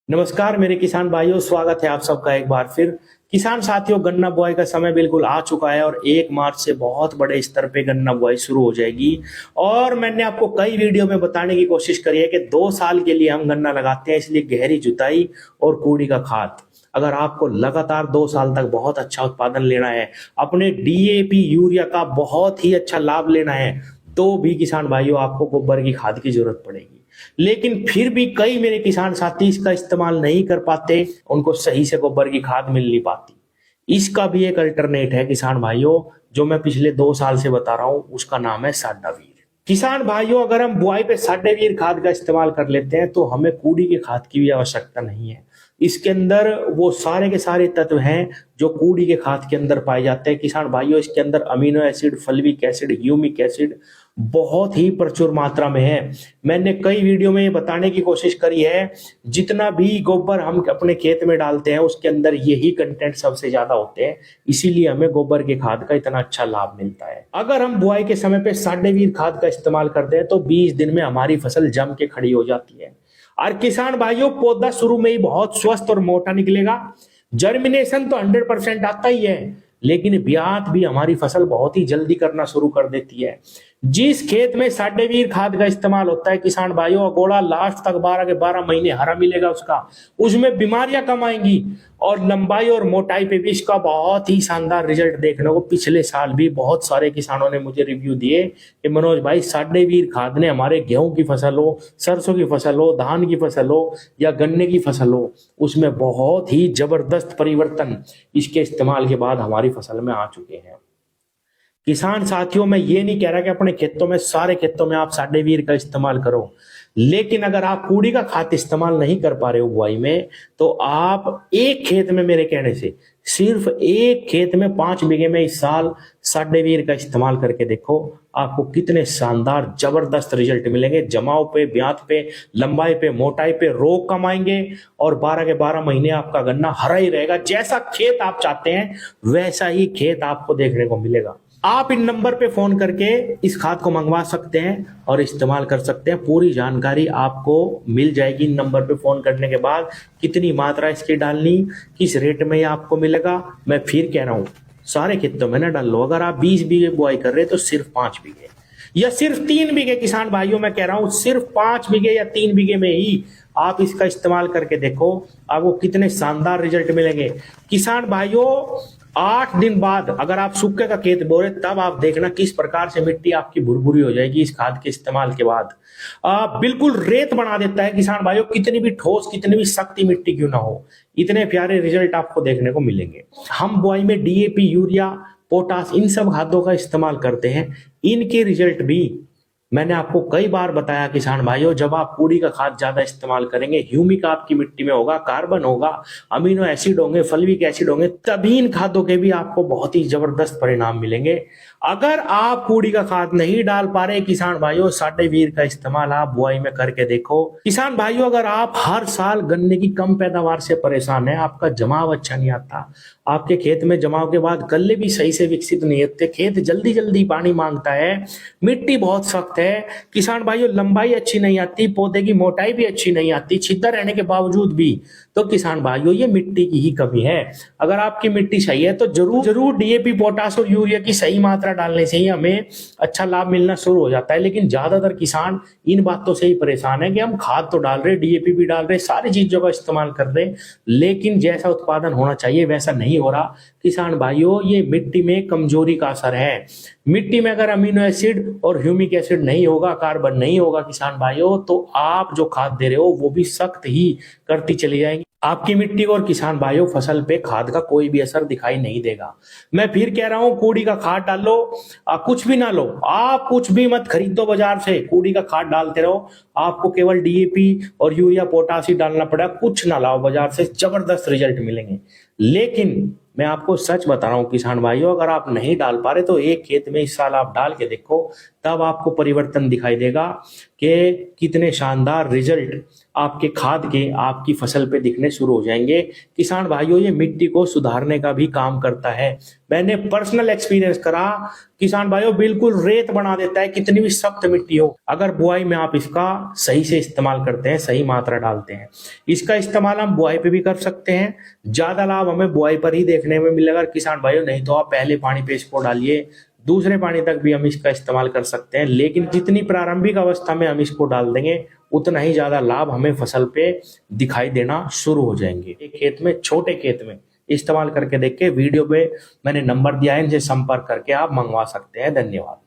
नमस्कार मेरे किसान भाइयों, स्वागत है आप सबका एक बार फिर। किसान साथियों, गन्ना बुआई का समय बिल्कुल आ चुका है और 1 मार्च से बहुत बड़े स्तर पे गन्ना बुआई शुरू हो जाएगी। और मैंने आपको कई वीडियो में बताने की कोशिश करी है कि 2 साल के लिए हम गन्ना लगाते हैं, इसलिए गहरी जुताई और कूड़ी का खाद। अगर आपको लगातार 2 साल तक बहुत अच्छा उत्पादन लेना है, अपने डीएपी यूरिया का बहुत ही अच्छा लाभ लेना है, तो भी किसान भाइयों आपको गोबर की खाद की जरूरत पड़ेगी। लेकिन फिर भी कई मेरे किसान साथी इसका इस्तेमाल नहीं कर पाते, उनको सही से गोबर की खाद मिल नहीं पाती। इसका भी एक अल्टरनेट है किसान भाइयों, जो मैं पिछले 2 साल से बता रहा हूं, उसका नाम है साडावीर। किसान भाइयों, अगर हम बुआई पे साडावीर खाद का इस्तेमाल कर लेते हैं तो हमें कूड़ी की खाद की भी आवश्यकता नहीं है। इसके अंदर वो सारे के सारे तत्व हैं जो कूड़ी के खाद के अंदर पाए जाते हैं। किसान भाइयों, इसके अंदर amino acid, fulvic acid, humic acid बहुत ही प्रचुर मात्रा में है। मैंने कई वीडियो में ये बताने की कोशिश करी है, जितना भी गोबर हम अपने खेत में डालते हैं उसके अंदर यही कंटेंट सबसे ज्यादा होते हैं, इसीलिए हमें गोबर के खाद का इतना अच्छा लाभ मिलता है। अगर हम बुआई के समय पे साडावीर खाद का इस्तेमाल करते हैं तो 20 दिन में हमारी फसल जम के खड़ी हो जाती है। और किसान भाइयों, पौधा शुरू में ही बहुत स्वस्थ और मोटा निकलेगा। जर्मिनेशन तो 100% आता ही है, लेकिन ब्यात भी हमारी फसल बहुत ही जल्दी करना शुरू कर देती है। जिस खेत में साडावीर खाद का इस्तेमाल होता है किसान भाइयों, अगोड़ा लास्ट तक 12 के 12 महीने हरा मिलेगा उसका, उसमें बीमारियां कम आएंगी और लंबाई और मोटाई पे भी इसका बहुत ही शानदार रिजल्ट देखने को पिछले साल भी बहुत सारे किसानों ने मुझे रिव्यू दिए कि मनोज भाई, साडावीर खाद ने हमारे गेहूं की फसल हो, सरसों की फसल हो, धान की फसल हो या गन्ने की फसल हो, उसमें बहुत ही जबरदस्त परिवर्तन इसके इस्तेमाल के बाद हमारी फसल में आ चुके हैं। किसान साथियों, मैं ये नहीं कह रहा कि अपने खेतों में, सारे खेतों में आप साडावीर का इस्तेमाल करो, लेकिन अगर आप कूड़ी का खाद इस्तेमाल नहीं कर पा रहे हो बुआई में, तो आप एक खेत में, मेरे कहने से सिर्फ एक खेत में 5 बीघे में इस साल साडावीर का इस्तेमाल करके देखो, आपको कितने शानदार जबरदस्त रिजल्ट मिलेंगे। जमाव पे, ब्यात पे, लंबाई पे, मोटाई पे रोग कम आएंगे और 12 के 12 महीने आपका गन्ना हरा ही रहेगा। जैसा खेत आप चाहते हैं वैसा ही खेत आपको देखने को मिलेगा। आप इन नंबर पे फोन करके इस खाद को मंगवा सकते हैं और इस्तेमाल कर सकते हैं। पूरी जानकारी आपको मिल जाएगी इन नंबर पे फोन करने के बाद। कितनी मात्रा इसकी डालनी, किस रेट में ये आपको मिलेगा, मैं फिर कह रहा हूं, सारे खेतों में ना डाल लो। अगर आप 20 बीघे बुआई कर रहे हैं तो सिर्फ 5 बीघे या सिर्फ 3 बीघे, किसान भाइयों मैं कह रहा हूं सिर्फ 5 बीघे या 3 बीघे में ही आप इसका इस्तेमाल करके देखो, आपको कितने शानदार रिजल्ट मिलेंगे। किसान भाइयों, 8 दिन बाद अगर आप सूखे का खेत बोरे, तब आप देखना किस प्रकार से मिट्टी आपकी भुरभुरी हो जाएगी इस खाद के इस्तेमाल के बाद। बिल्कुल रेत बना देता है किसान भाइयों, कितनी भी ठोस, कितनी भी सख्ती मिट्टी क्यों ना हो, इतने प्यारे रिजल्ट आपको देखने को मिलेंगे। हम बुआई में डीएपी, यूरिया, पोटास, इन सब खादों का इस्तेमाल करते हैं। इनके रिजल्ट भी मैंने आपको कई बार बताया किसान भाइयों, जब आप कूड़ी का खाद ज्यादा इस्तेमाल करेंगे, ह्यूमिक आपकी मिट्टी में होगा, कार्बन होगा, अमीनो एसिड होंगे, फल्विक एसिड होंगे, तभी इन खादों के भी आपको बहुत ही जबरदस्त परिणाम मिलेंगे। अगर आप कूड़ी का खाद नहीं डाल पा रहे किसान भाइयों, साडावीर का इस्तेमाल आप बुआई में करके देखो। किसान भाइयों, अगर आप हर साल गन्ने की कम पैदावार से परेशान है, आपका जमाव अच्छा नहीं आता, आपके खेत में जमाव के बाद गल्ले भी सही से विकसित नहीं होते, खेत जल्दी जल्दी पानी मांगता है, मिट्टी बहुत सख्त है, किसान भाइयों लंबाई अच्छी नहीं आती, पौधे की मोटाई भी अच्छी नहीं आती, छिद्र रहने के बावजूद भी, तो किसान भाइयों ये मिट्टी की ही कमी है। अगर आपकी मिट्टी सही है तो जरूर डीएपी, पोटास और यूरिया की सही मात्रा डालने से ही हमें अच्छा लाभ मिलना शुरू हो जाता है। लेकिन ज्यादातर किसान इन बातों से ही परेशान है कि हम खाद तो डाल रहे, डीएपी भी डाल रहे, सारी चीजों का इस्तेमाल कर रहे, लेकिन जैसा उत्पादन होना चाहिए वैसा नहीं हो रहा। किसान भाइयों, ये मिट्टी में कमजोरी का असर है। मिट्टी में अगर अमीनो एसिड और ह्यूमिक एसिड नहीं होगा, कार्बन नहीं होगा किसान भाइयों, तो आप जो खाद दे रहे हो वो भी सख्त ही करती चली जाएंगी। आपकी मिट्टी और किसान भाइयों फसल पे खाद का कोई भी असर दिखाई नहीं देगा। मैं फिर कह रहा हूं, कूड़ी का खाद डाल लो, कुछ भी ना लो, आप कुछ भी मत खरीदो बाजार से, कूड़ी का खाद डालते रहो, आपको केवल डीएपी और यूरिया, पोटास ही डालना पड़ेगा, कुछ ना लाओ बाजार से, जबरदस्त रिजल्ट मिलेंगे। लेकिन मैं आपको सच बता रहा हूं किसान भाइयों, अगर आप नहीं डाल पा रहे तो एक खेत में इस साल आप डाल के देखो, तब आपको परिवर्तन दिखाई देगा कि कितने शानदार रिजल्ट आपके खाद के आपकी फसल पे दिखने शुरू हो जाएंगे। किसान भाइयों, ये मिट्टी को सुधारने का भी काम करता है। मैंने पर्सनल एक्सपीरियंस करा किसान भाइयों बिल्कुल रेत बना देता है, कितनी भी सख्त मिट्टी हो। अगर बुआई में आप इसका सही से इस्तेमाल करते हैं, सही मात्रा डालते हैं, इसका इस्तेमाल हम बुआई पे भी कर सकते हैं। ज्यादा लाभ हमें बुआई पर ही देखने में मिलेगा किसान भाइयों, नहीं तो आप पहले पानी पे इसको डालिए, दूसरे पानी तक भी हम इसका इस्तेमाल कर सकते हैं। लेकिन जितनी प्रारंभिक अवस्था में हम इसको डाल देंगे उतना ही ज्यादा लाभ हमें फसल पे दिखाई देना शुरू हो जाएंगे। एक खेत में, छोटे खेत में इस्तेमाल करके देख के वीडियो पे मैंने नंबर दिया है, इनसे संपर्क करके आप मंगवा सकते हैं। धन्यवाद।